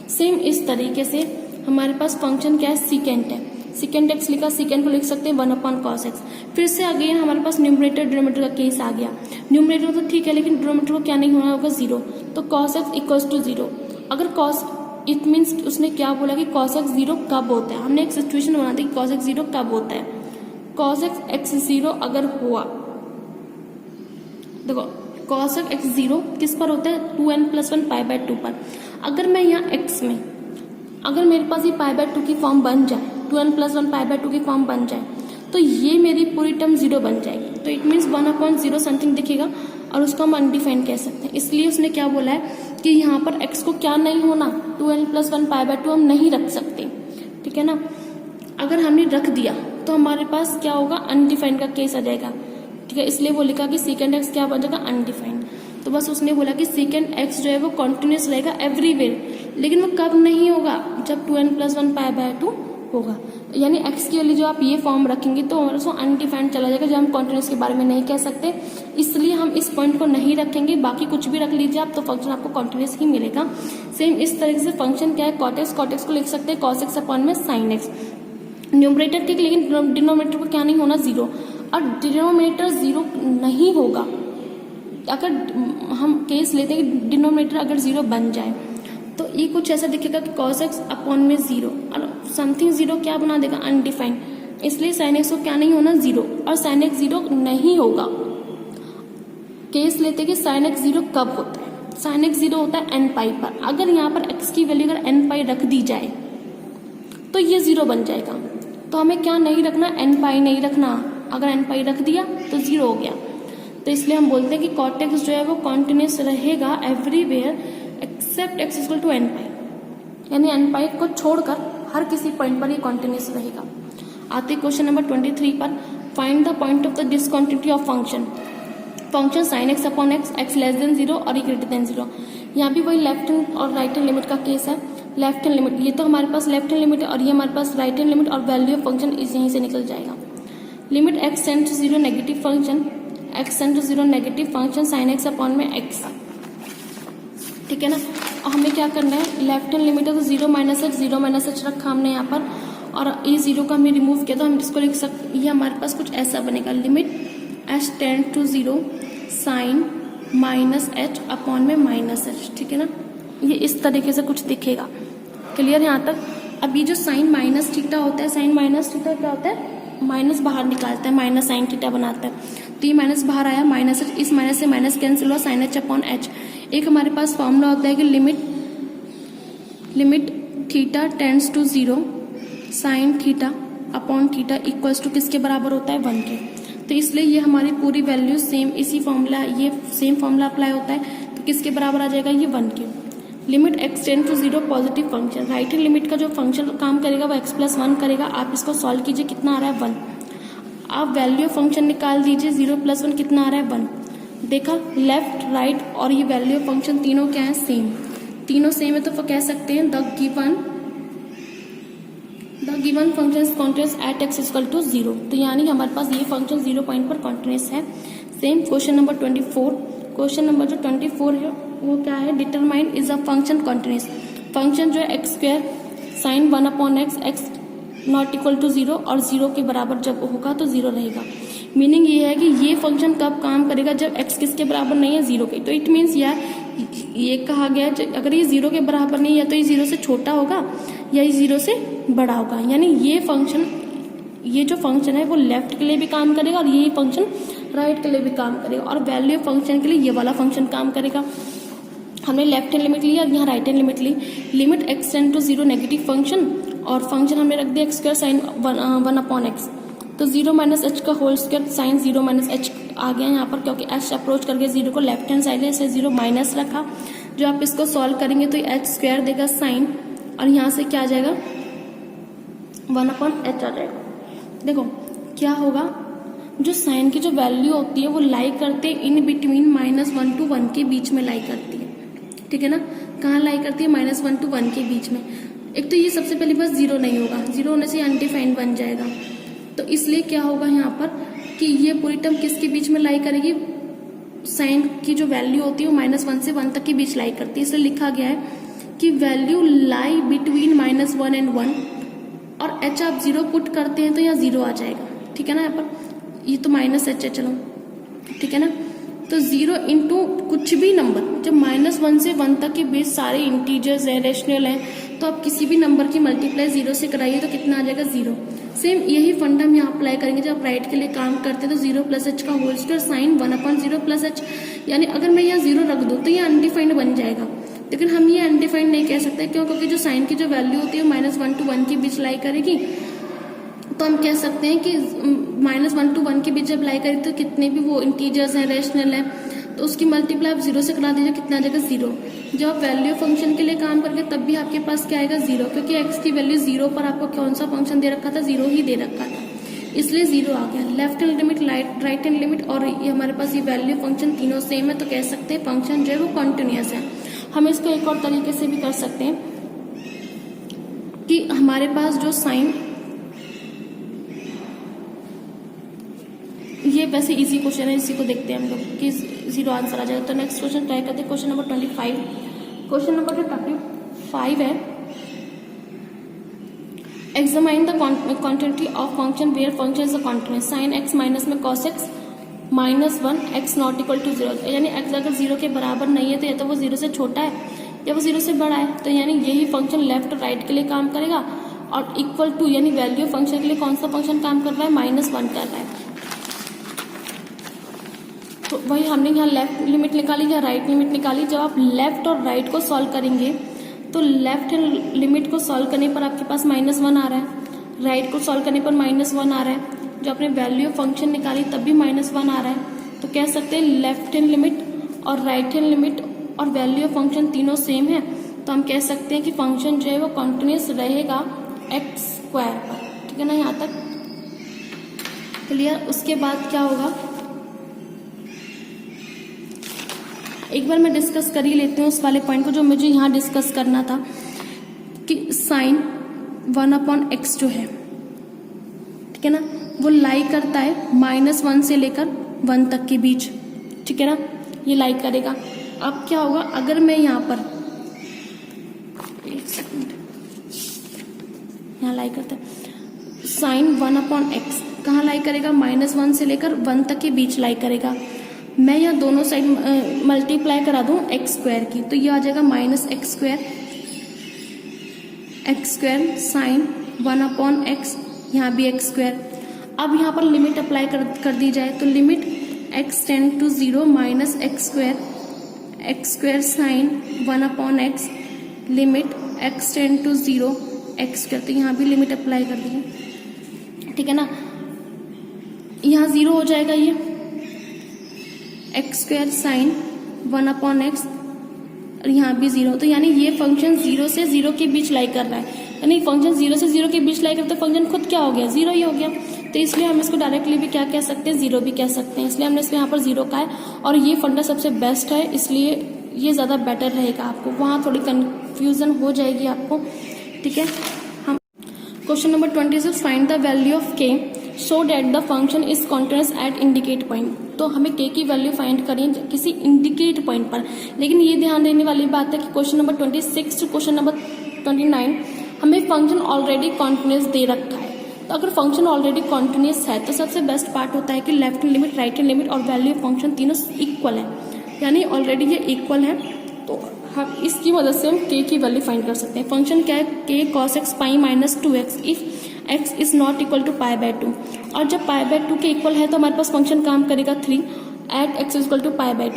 सेम इस तरीके से हमारे पास फंक्शन क्या है, सीकेंट है। सीकेंट एक्स लिखा, सीकेंट को लिख सकते हैं 1 अपॉन कॉस एक्स। फिर से अगेन हमारे पास न्यूमरेटर डिनोमिनेटर का केस आ गया। न्यूमरेटर तो ठीक है, लेकिन डिनोमिनेटर को क्या नहीं होना होगा, जीरो। तो cos x equals to zero. अगर कॉस, इट मीन्स उसने क्या बोला कि कॉस एक्स जीरो कब होता है। हमने एक सिचुएशन बना दी कि कॉस एक्स जीरो कब होता है। कॉस एक्स जीरो अगर हुआ, देखो कॉस एक्स जीरो किस पर होता है, 2n+1 π/2 पर। अगर मैं यहाँ x में, अगर मेरे पास ये π/2 की फॉर्म बन जाए, 2n+1 π/2 की फॉर्म बन जाए, तो ये मेरी पूरी टर्म जीरो बन जाएगी। तो इट मीन्स 1/0 समथिंग दिखेगा और उसको हम अनडिफाइंड कह सकते हैं। इसलिए उसने क्या बोला है कि यहाँ पर x को क्या नहीं होना, 2n+1 π/2 हम नहीं रख सकते, ठीक है ना। अगर हमने रख दिया तो हमारे पास क्या होगा, अनडिफाइंड का केस आ जाएगा, ठीक है। इसलिए वो लिखा कि सेकेंड एक्स क्या बन जाएगा, अनडिफाइंड। तो बस उसने बोला कि सेकेंड एक्स जो है वो कॉन्टिन्यूस रहेगा एवरीवेयर, लेकिन वो कब नहीं होगा, जब 2n+1 π/2 होगा। यानी एक्स की वैल्यू जो आप ये फॉर्म रखेंगे तो हमारे को अनडिफाइंड चला जाएगा, जब हम कॉन्टिन्यूस के बारे में नहीं कह सकते, इसलिए हम इस पॉइंट को नहीं रखेंगे। बाकी कुछ भी रख लीजिए आप तो फंक्शन आपको कॉन्टिन्यूस ही मिलेगा। सेम इस तरीके से फंक्शन क्या है, कॉट एक्स को लिख सकते हैं cos x अपॉन में sin x, न्यूमरेटर ठीक, लेकिन डिनोमिनेटर को क्या नहीं होना, जीरो। और डिनोमिनेटर जीरो नहीं होगा, अगर हम केस लेते हैं कि डिनोमिनेटर अगर जीरो बन जाए तो ये कुछ ऐसा दिखेगा कि cos x अपॉन में जीरो, और समथिंग जीरो क्या बना देगा, अनडिफाइंड। इसलिए sin x को क्या नहीं होना, जीरो, और sin x जीरो नहीं होगा। केस लेते कि sin x जीरो कब होता है, sin x जीरो होता है n पाई पर। अगर यहाँ पर x की वैल्यू अगर n पाई रख दी जाए तो ये जीरो बन जाएगा। तो हमें क्या नहीं रखना, n पाई नहीं रखना। अगर n पाई रख दिया तो जीरो हो गया। तो इसलिए हम बोलते हैं कि cot x जो है वो कॉन्टिन्यूस रहेगा everywhere except x equal to n pi, यानी n पाई को छोड़कर हर किसी पॉइंट पर ये कॉन्टिन्यूस रहेगा। आते क्वेश्चन नंबर 23 पर, find the point of the discontinuity of function sin x upon x less than 0 और ई ग्रेटर देन 0। यहाँ भी वही लेफ्ट हैंड और राइट हैंड लिमिट का केस है। लेफ्ट हैंड लिमिट, ये तो हमारे पास लेफ्ट हैंड लिमिट है और ये हमारे पास राइट हैंड लिमिट, और वैल्यू ऑफ फंक्शन इस यहीं से निकल जाएगा। Limit x tends to 0 negative function, x tends to 0 negative function sin x upon में x, ठीक है ना। और हमें क्या करना है, लेफ्ट हैंड लिमिट है तो 0 - h रखा हमने यहाँ पर, और ये जीरो को हमने रिमूव किया तो हम इसको लिख सकते, ये हमारे पास कुछ ऐसा बनेगा, limit h tend to 0 sine -h upon में -h, ठीक है ना। ये इस तरीके से कुछ दिखेगा। क्लियर यहाँ तक। अब ये जो साइन माइनस थीटा होता है, साइन माइनस थीटा क्या होता है, माइनस बाहर निकालता है, माइनस साइन थीटा बनाता है। तो ये माइनस बाहर आया, माइनस h, इस माइनस से माइनस कैंसिल हुआ, साइन h अपॉन h। एक हमारे पास फॉर्मूला होता है कि limit theta tends to 0 sine theta upon theta equals to किसके बराबर होता है, 1 के। तो इसलिए ये हमारी पूरी वैल्यू सेम इसी फॉर्मूला, ये सेम फॉर्मूला अप्लाई होता है, तो किसके बराबर आ जाएगा, ये 1 के। Limit x tend to 0 positive function, right hand limit का जो फंक्शन काम करेगा वो x+1 करेगा। आप इसको सॉल्व कीजिए, कितना आ रहा है, 1। आप वैल्यू ऑफ फंक्शन निकाल दीजिए, 0+1 कितना आ रहा है, 1। देखा, लेफ्ट राइट और ये वैल्यू ऑफ फंक्शन तीनों क्या है, सेम। तीनों सेम है तो कह सकते हैं the given function is continuous at x equal to 0। तो यानी हमारे पास ये फंक्शन 0 पॉइंट पर कॉन्टिन्यूअस है। Same question number 24, question number जो 24 है वो क्या है, determine is a function continuous. Function जो है x² sine 1 upon x not equal to 0 और 0 के बराबर जब होगा तो 0 रहेगा। मीनिंग ये है कि ये फंक्शन कब काम करेगा, जब x किसके बराबर नहीं है, 0 के। तो इट मीन्स यार ये कहा गया अगर ये 0 के बराबर नहीं है तो ये 0 से छोटा होगा या ये 0 से बड़ा होगा। यानी ये जो फंक्शन है वो लेफ्ट के लिए भी काम करेगा और यही फंक्शन राइट के लिए भी काम करेगा, और वैल्यू ऑफ फंक्शन के लिए ये वाला फंक्शन काम करेगा। हमने लेफ्ट हैंड लिमिट लिया और यहाँ राइट हैंड लिमिट ली। Limit x tend to 0 negative function, और फंक्शन हमने रख दिया x² साइन 1 अपॉन x, तो 0 - h का होल स्क्वायर साइन 0 - h आ गया यहाँ पर, क्योंकि h अप्रोच करके 0 को लेफ्ट हैंड साइड है इसलिए 0 माइनस रखा। जो आप इसको सॉल्व करेंगे तो h² देगा साइन, और यहाँ से क्या आ जाएगा, 1 अपॉन h आ जाएगा। देखो क्या होगा, जो साइन की जो वैल्यू होती है वो लाई करते इन बिटवीन -1 to 1 के बीच में लाई करती है, ठीक है ना। कहाँ लाई करती है, -1 to 1 के बीच में। एक तो ये सबसे पहली बात 0 नहीं होगा, 0 होने से अनडिफाइंड बन जाएगा। तो इसलिए क्या होगा यहाँ पर कि ये पूरी टर्म किसके बीच में लाई करेगी, साइन की जो वैल्यू होती है वो -1 से 1 तक के बीच लाई करती है। इसलिए लिखा गया है कि वैल्यू लाई बिटवीन -1 and 1, और h आप 0 पुट करते हैं तो यहाँ 0 आ जाएगा, ठीक है ना। यहाँ पर ये तो -h है, चलो ठीक है ना। तो 0 इंटू कुछ भी नंबर, जब -1 से 1 तक के बीच सारे इंटीजर्स हैं, रेशनल हैं, तो आप किसी भी नंबर की मल्टीप्लाई 0 से कराइए तो कितना आ जाएगा, 0। सेम यही फंडा हम यहाँ अप्लाई करेंगे जब आप राइट के लिए काम करते हैं। तो 0 + h का whole square sine 1 upon 0 + h, यानी अगर मैं यहाँ 0 रख दूँ तो ये अनडिफाइंड बन जाएगा। लेकिन हम ये अनडिफाइंड नहीं कह सकते, क्यों, क्योंकि जो साइन की जो वैल्यू होती है -1 to 1 के बीच लाई करेगी। तो हम कह सकते हैं कि -1 to 1 के बीच जब लाई करेगी तो कितने भी वो इंटीजर्स हैं, रेशनल हैं, तो उसकी मल्टीप्लाई आप 0 से करा दीजिए, कितना आ जाएगा 0। जब आप वैल्यू फंक्शन के लिए काम करके तब भी आपके पास क्या आएगा 0, क्योंकि x की वैल्यू 0 पर आपको कौन सा फंक्शन दे रखा था, 0 ही दे रखा था, इसलिए 0 आ गया। Left hand limit, right hand limit और ये हमारे पास ये वैल्यू फंक्शन तीनों सेम है, तो कह सकते हैं फंक्शन जो है वो कॉन्टिन्यूअस है। हम इसको एक और तरीके से भी कर सकते हैं कि हमारे पास जो साइन, ये वैसे इजी क्वेश्चन है, इसी को देखते हैं हम लोग कि 0 आंसर आ जाएगा। तो नेक्स्ट क्वेश्चन ट्राई करते हैं, क्वेश्चन नंबर 25। क्वेश्चन नंबर 25 है, examine the quantity of function where function is a continuous, sine x minus में cos x minus 1 x not equal to 0, यानी एक्स अगर 0 के बराबर नहीं है तो या तो वो 0 से छोटा है या वो 0 से बड़ा है, तो यानी यही फंक्शन लेफ्ट और राइट के लिए काम करेगा, और इक्वल टू यानी वैल्यू फंक्शन के लिए कौन सा फंक्शन काम कर रहा है, -1 कर रहा है। तो वही हमने यहाँ लेफ्ट लिमिट निकाली या राइट लिमिट निकाली। जब आप लेफ्ट और राइट को सॉल्व करेंगे तो लेफ्ट हैंड लिमिट को सॉल्व करने पर आपके पास -1 आ रहा है, राइट को सॉल्व करने पर -1 आ रहा है, जो आपने वैल्यू फंक्शन निकाली तब भी -1 आ रहा है। तो कह सकते हैं लेफ्ट हैंड लिमिट और राइट हैंड लिमिट और वैल्यू फंक्शन तीनों सेम है, तो हम कह सकते हैं कि फंक्शन जो है वो कॉन्टिन्यूअस रहेगा x² पर। ठीक है ना, यहाँ तक क्लियर। उसके बाद क्या होगा, एक बार मैं डिस्कस कर ही लेती हूँ उस वाले पॉइंट को जो मुझे यहाँ डिस्कस करना था, कि साइन 1/x जो है, ठीक है ना, वो लाई करता है -1 से लेकर 1 तक के बीच। ठीक है ना, ये लाई करेगा। अब क्या होगा, अगर मैं यहाँ पर एक सेकंड, यहाँ लाई करता है साइन 1/x कहाँ लाई करेगा, -1 से लेकर 1 तक के बीच लाई करेगा। मैं यहाँ दोनों साइड मल्टीप्लाई करा दूं x² की, तो ये आ जाएगा -x² साइन 1/x, यहाँ भी x²। अब यहाँ पर लिमिट अप्लाई कर दी जाए तो limit x tend to 0 -x² sine 1/x limit x tend to 0 x², तो यहाँ भी लिमिट अप्लाई कर दी। ठीक है ना, यहाँ 0 हो जाएगा ये x² साइन 1/x, और यहाँ भी 0, तो यानी ये फंक्शन 0 से 0 के बीच लाई कर रहा है, यानी फंक्शन 0 से 0 के बीच लाई करता है, फंक्शन खुद क्या हो गया, 0 ही हो गया। तो इसलिए हम इसको डायरेक्टली भी क्या कह सकते हैं, 0 भी कह सकते हैं, इसलिए हमने इसमें यहाँ पर 0 का है। और ये फंडा सबसे बेस्ट है, इसलिए ये ज़्यादा बेटर रहेगा, आपको वहाँ थोड़ी कन्फ्यूजन हो जाएगी आपको। ठीक है, हम question number 26, find the value of k so that the function is continuous at indicate point. तो हमें k की वैल्यू फाइंड करें किसी इंडिकेट पॉइंट पर, लेकिन ये ध्यान देने वाली बात है कि question number 26 to question number 29 हमें फंक्शन ऑलरेडी कॉन्टिन्यूअस दे रखा है। तो अगर फंक्शन ऑलरेडी कॉन्टिन्यूअस है तो सबसे बेस्ट पार्ट होता है कि left hand limit, right hand limit और वैल्यू फंक्शन तीनों इक्वल है, यानी ऑलरेडी ये इक्वल है, तो हम इसकी मदद से हम k की वैल्यू फाइंड कर सकते हैं। फंक्शन क्या है, k cos x pi -2x if x is not equal to π/2, और जब π/2 के इक्वल है तो हमारे पास फंक्शन काम करेगा 3 at x is equal to π/2।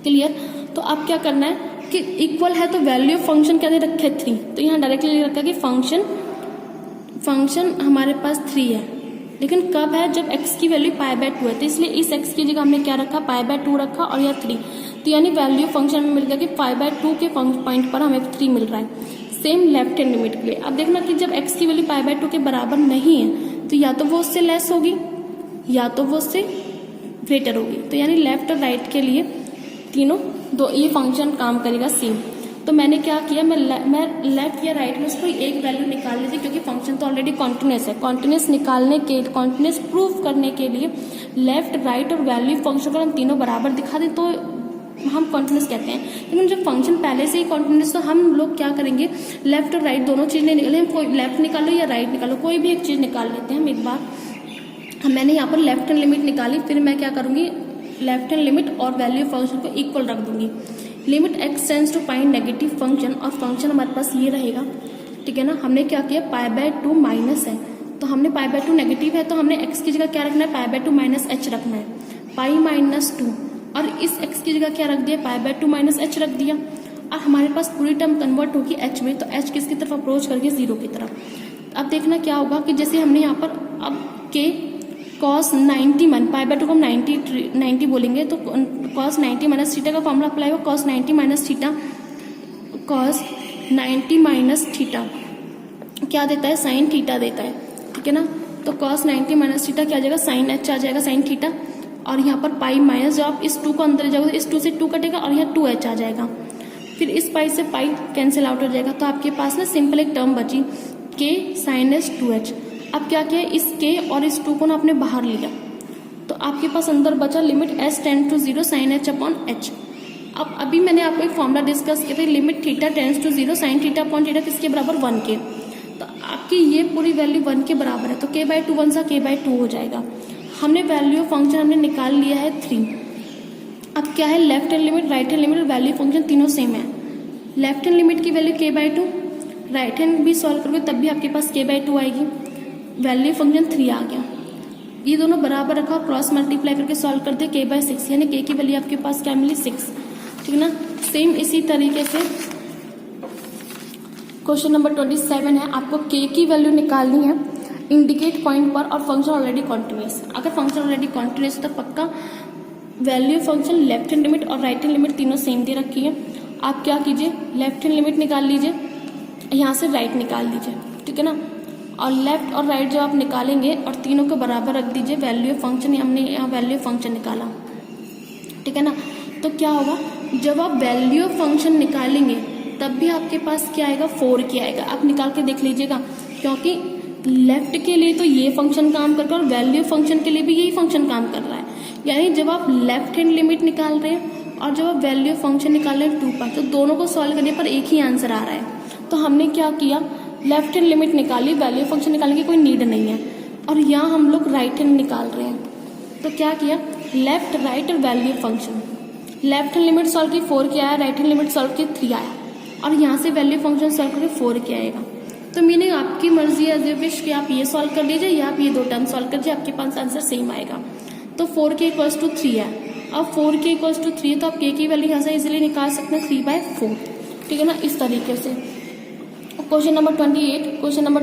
Clear. तो अब क्या करना है कि इक्वल है तो वैल्यू फंक्शन क्या दे रखा है 3, तो यहाँ डायरेक्टली ले रखा है कि फंक्शन हमारे पास 3 है, लेकिन कब है, जब x की वैल्यू π/2 है, तो इसलिए इस x की जगह हमने क्या रखा, π/2 रखा और यह 3, तो यानी वैल्यू फंक्शन में मिल गया कि π/2 के पॉइंट पर हमें 3 मिल रहा है। सेम लेफ्ट हैंड लिमिट के लिए अब देखना कि जब x की वैल्यू π/2 के बराबर नहीं है तो या तो वो उससे लेस होगी या तो वो उससे ग्रेटर होगी, तो यानी लेफ्ट और राइट के लिए तीनों दो ये फंक्शन काम करेगा सेम। तो मैंने क्या किया, मैं लेफ्ट या राइट में से कोई एक वैल्यू निकाल ली थी, क्योंकि फंक्शन तो ऑलरेडी कॉन्टिन्यूअस है। कॉन्टिन्यूअस प्रूफ करने के लिए लेफ्ट, राइट और वैल्यू फंक्शन को हम तीनों बराबर दिखा दें तो हम कॉन्टिन्यूअस कहते हैं। लेकिन जब फंक्शन पहले से ही कॉन्टिन्यूअस, तो हम लोग क्या करेंगे, लेफ्ट और राइट दोनों चीज़ नहीं निकालें, हम कोई लेफ्ट निकालो या राइट निकालो, कोई भी एक चीज़ निकाल लेते हैं हम एक बार। मैंने यहाँ पर लेफ्ट हैंड लिमिट निकाली, फिर मैं क्या करूँगी, लेफ्ट हैंड लिमिट और वैल्यू फंक्शन को इक्वल रख दूंगी। Limit x tends to pi negative function, और फंक्शन हमारे पास ये रहेगा। ठीक है ना, हमने क्या किया, π/2 माइनस है, तो हमने π/2 नेगेटिव है, तो हमने x की जगह क्या रखना है, π/2 माइनस h रखना है, π-2, और इस x की जगह क्या रख दिया, π/2 माइनस h रख दिया, और हमारे पास पूरी टर्म कन्वर्ट होगी h में, तो h किसकी तरफ अप्रोच करके 0 की तरफ। अब देखना क्या होगा कि जैसे हमने यहाँ पर अब k cos 90 पाई बाय 2 को हम 90 बोलेंगे, तो cos 90 माइनस थीटा का फॉर्मूला अप्लाई होगा, cos 90 minus theta, cos 90 minus theta क्या देता है, साइन थीटा देता है, ठीक है ना। तो cos 90 माइनस थीटा क्या आ जाएगा, साइन h आ जाएगा, साइन थीटा, और यहाँ पर पाई माइनस, जब आप इस 2 को अंदर जाओगे तो इस 2 से 2 कटेगा और यहाँ 2h आ जाएगा, फिर इस पाई से पाई कैंसिल आउट हो जाएगा, तो आपके पास ना सिंपल एक टर्म बची k साइन h 2h। अब क्या किया, इस k और इस 2 को ना आपने बाहर लिया, तो आपके पास अंदर बचा limit s tend to 0 sine h upon h। अब अभी मैंने आपको एक फॉर्मूला डिस्कस किया था, limit theta tends to 0 sine theta upon theta किसके बराबर, 1 के, तो आपकी ये पूरी वैल्यू 1 के बराबर है, तो k बाई 2 1 सा k बाई 2 हो जाएगा। हमने वैल्यू फंक्शन हमने निकाल लिया है 3। अब क्या है, left hand limit, right hand limit और वैल्यू फंक्शन तीनों सेम है। लेफ्ट हैंड लिमिट की value k by 2, right hand भी सॉल्व करोगे तब भी आपके पास k बाई 2 आएगी, वैल्यू फंक्शन 3 आ गया, ये दोनों बराबर रखा, क्रॉस मल्टीप्लाई करके सॉल्व कर दिया, k बाई 6, यानी k की वैल्यू आपके पास क्या मिली, 6, ठीक है ना। सेम इसी तरीके से क्वेश्चन नंबर 27 है, आपको k की वैल्यू निकालनी है इंडिकेट पॉइंट पर और फंक्शन ऑलरेडी कॉन्टिन्यूअस। अगर फंक्शन ऑलरेडी कॉन्टिन्यूअस है तो पक्का value function left hand limit और राइट हैंड लिमिट तीनों सेम दे रखी है। आप क्या कीजिए, लेफ्ट हैंड लिमिट निकाल लीजिए, यहाँ से राइट निकाल लीजिए, ठीक है ना, और लेफ्ट और राइट जब आप निकालेंगे और तीनों को बराबर रख दीजिए, वैल्यू फंक्शन, हमने यहाँ वैल्यू फंक्शन निकाला, ठीक है ना। तो क्या होगा, जब आप वैल्यू फंक्शन निकालेंगे तब भी आपके पास क्या आएगा, 4 की आएगा। आप निकाल के देख लीजिएगा, क्योंकि लेफ्ट के लिए तो ये फंक्शन काम कर रहा है और वैल्यू फंक्शन के लिए भी यही फंक्शन काम कर रहा है, यानी जब आप लेफ्ट हैंड लिमिट निकाल रहे हैं और जब आप वैल्यू फंक्शन निकाल रहे हैं 2 पर, तो दोनों को सॉल्व करने पर एक ही आंसर आ रहा है। तो हमने क्या किया, लेफ्ट हैंड लिमिट निकाली, वैल्यू फंक्शन निकालने की कोई नीड नहीं है, और यहाँ हम लोग राइट हैंड निकाल रहे हैं, तो क्या किया, लेफ्ट राइट और value function, left hand limit solve की 4 के आया, राइट हैंड लिमिट सॉल्व की 3 आया, और यहाँ से वैल्यू फंक्शन सॉल्व करके 4 के आएगा। तो मीनिंग आपकी मर्जी है, एज यू विश कि आप ये सॉल्व कर लीजिए या आप ये 2 टर्म सॉल्व कर लीजिए, आपके पास आंसर सेम आएगा। तो 4k इक्वल्स टू 3 है, अब 4k इक्वल्स टू 3 है तो आप k की वैल्यू यहाँ से इजीली निकाल सकते हैं 3/4, ठीक है ना, इस तरीके से। क्वेश्चन नंबर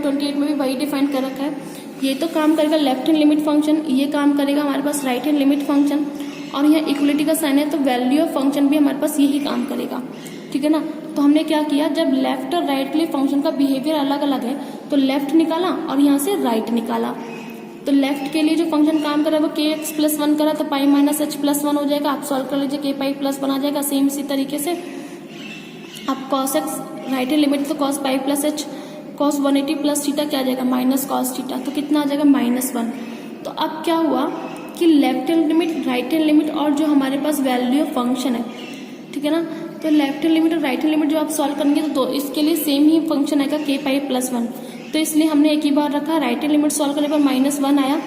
28 में भी वही डिफाइन कर रखा है, ये तो काम करेगा लेफ्ट हैंड लिमिट फंक्शन, ये काम करेगा हमारे पास राइट हैंड लिमिट फंक्शन, और यहाँ इक्वलिटी का साइन है तो वैल्यू ऑफ फंक्शन भी हमारे पास यही काम करेगा, ठीक है ना। तो हमने क्या किया, जब लेफ्ट और राइट के लिए फंक्शन का बिहेवियर अलग अलग है तो लेफ्ट निकाला और यहाँ से राइट निकाला। तो लेफ्ट के लिए जो फंक्शन काम कर रहा है वो kx+1 करा, तो पाई माइनस h प्लस 1 हो जाएगा, आप सॉल्व कर लीजिए, k पाई प्लस 1 आ जाएगा। सेम इसी तरीके से आप cos x right hand limit तो cos pi plus h, cos 180 plus theta क्या आ जाएगा, माइनस cos थीटा, तो कितना आ जाएगा, -1। तो अब क्या हुआ कि left hand limit, right hand limit और जो हमारे पास वैल्यू ऑफ फंक्शन है, ठीक है ना, तो लेफ्ट हैंड लिमिट और राइट हैंड लिमिट जो आप सॉल्व करेंगे तो इसके लिए सेम ही फंक्शन आएगा k पाई प्लस 1, तो इसलिए हमने एक ही बार रखा, राइट हैंड लिमिट सॉल्व करने पर -1 आया,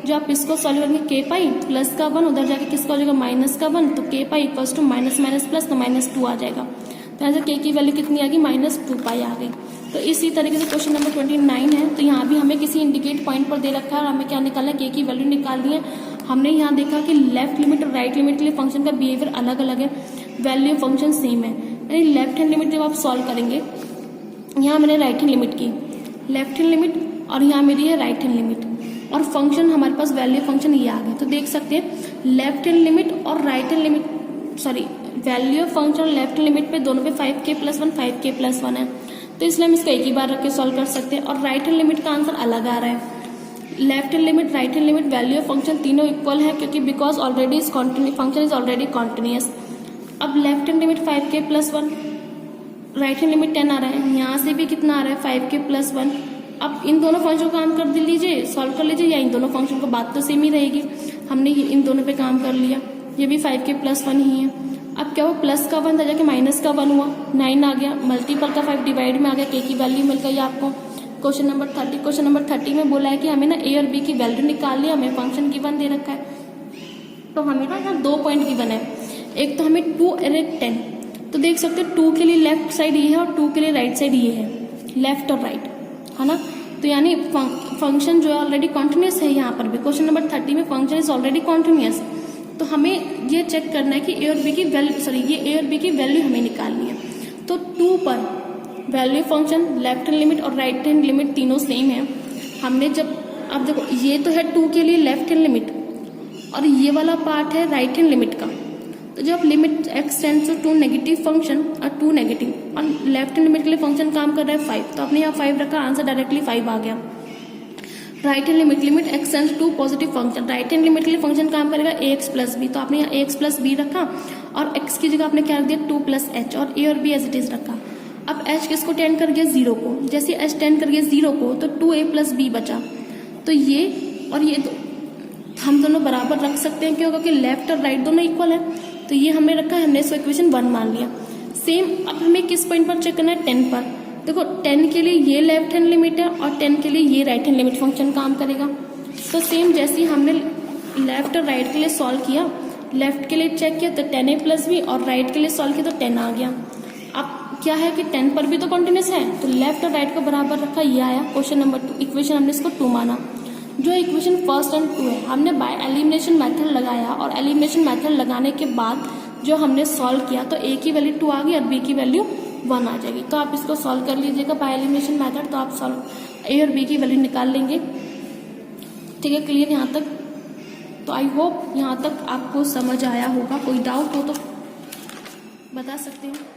जो आप इसको सॉल्व करेंगे k पाई प्लस का 1, उधर जाके किसका हो जाएगा, माइनस का 1, तो k pi equals to minus minus plus, तो -2 आ जाएगा। तो यहाँ से k की वैल्यू कितनी आ गई, -2 पाई आ गई। तो इसी तरीके से क्वेश्चन नंबर 29 है, तो यहाँ भी हमें किसी इंडिकेट पॉइंट पर दे रखा है और हमें क्या निकालना है, k की वैल्यू निकालनी है। हमने यहाँ देखा कि लेफ्ट लिमिट और राइट लिमिट के लिए फंक्शन का बिहेवियर अलग अलग है, वैल्यू फंक्शन सेम है, यानी लेफ्ट हैंड लिमिट जब आप सॉल्व करेंगे, यहाँ मैंने राइट हैंड लिमिट की, लेफ्ट हैंड लिमिट और यहाँ मेरी है राइट हैंड लिमिट, और फंक्शन हमारे पास वैल्यू फंक्शन ये आ गया। तो देख सकते हैं लेफ्ट हैंड लिमिट और right hand limit, sorry value function left hand limit पे दोनों पे 5k+1 है, तो इसलिए हम इसको एक ही बार रख के सॉल्व कर सकते हैं। और राइट हैंड लिमिट का आंसर अलग आ रहा है, left hand limit right hand limit value of function तीनों इक्वल है, क्योंकि because already is continuous, function is already continuous. अब left hand limit 5k+1, right hand limit 10 आ रहा है, यहाँ से भी कितना आ रहा है 5k+1। अब इन दोनों फंक्शन को काम कर लीजिए, सॉल्व कर लीजिए, या इन दोनों फंक्शन को बात तो सेम ही रहेगी, हमने इन दोनों पे काम कर लिया, ये भी 5k+1 ही है। अब क्या हुआ, प्लस का 1 था जाके माइनस का 1 हुआ, 9 आ गया, मल्टीपल का 5 डिवाइड में आ गया, k की वैल्यू मिल गई आपको। क्वेश्चन नंबर 30 में बोला है कि हमें ना a और b की वैल्यू निकाल लिया, हमें फंक्शन गिवन दे रखा है, तो हमें ना यहाँ 2 पॉइंट गिवन है, एक तो हमें 2 और एक 10, तो देख सकते हो 2 के लिए लेफ्ट साइड ये है और 2 के लिए राइट साइड ये है, लेफ्ट और राइट है ना, तो यानी फंक्शन जो है ऑलरेडी कॉन्टिन्यूस है। यहाँ पर भी क्वेश्चन नंबर 30 में फंक्शन इज ऑलरेडी कॉन्टिन्यूस, तो हमें ये चेक करना है कि a और b की वैल्यू, सॉरी ये a और b की वैल्यू हमें निकालनी है। तो 2 पर value function left hand limit और राइट हैंड लिमिट तीनों सेम है, हमने जब अब देखो ये तो है 2 के लिए लेफ्ट हैंड लिमिट और ये वाला पार्ट है राइट हैंड लिमिट का। तो जब limit x tends to negative function और 2 नेगेटिव और लेफ्ट हैंड लिमिट के लिए फंक्शन काम कर रहा है 5, तो आपने यहाँ 5 रखा, आंसर डायरेक्टली 5 आ गया। Right hand limit x tends to positive function, right hand limit के लिए फंक्शन काम करेगा ax प्लस बी, तो आपने यहाँ ax प्लस बी रखा और x की जगह आपने क्या रख दिया 2 प्लस h और a और b एज इट इज रखा। अब h किसको टेंड कर गया 0 को, जैसे h टेंड कर गया 0 को तो 2a प्लस b बचा। तो ये और ये हम दोनों बराबर रख सकते हैं, क्यों? क्योंकि लेफ्ट और राइट दोनों इक्वल है। तो ये हमने रखा है, हमने इसको इक्वेशन 1 मान लिया। सेम अब हमें किस पॉइंट पर चेक करना है 10 पर। देखो 10 के लिए ये लेफ्ट हैंड लिमिट है और 10 के लिए ये राइट हैंड लिमिट फंक्शन काम करेगा। तो सेम जैसे ही हमने लेफ्ट और राइट के लिए सॉल्व किया, लेफ्ट के लिए चेक किया तो 10a प्लस बी और राइट के लिए सॉल्व किया तो 10 आ गया। अब क्या है कि 10 पर भी तो कॉन्टिन्यूस है, तो लेफ्ट और राइट को बराबर रखा, ये आया क्वेश्चन नंबर 2। इक्वेशन हमने इसको 2 माना। जो इक्वेशन फर्स्ट एंड 2 है, हमने बाय एलिमिनेशन मेथड लगाया और एलिमिनेशन मेथड लगाने के बाद जो हमने सॉल्व किया तो a की वैल्यू 2 आ गई और b की वैल्यू 1 आ जाएगी। तो आप इसको सॉल्व कर लीजिएगा बाय एलिमिनेशन मेथड, तो आप सॉल्व a और b की वैल्यू निकाल लेंगे। ठीक है, क्लियर यहाँ तक? तो आई होप यहाँ तक आपको समझ आया होगा। कोई डाउट हो तो बता सकते हैं।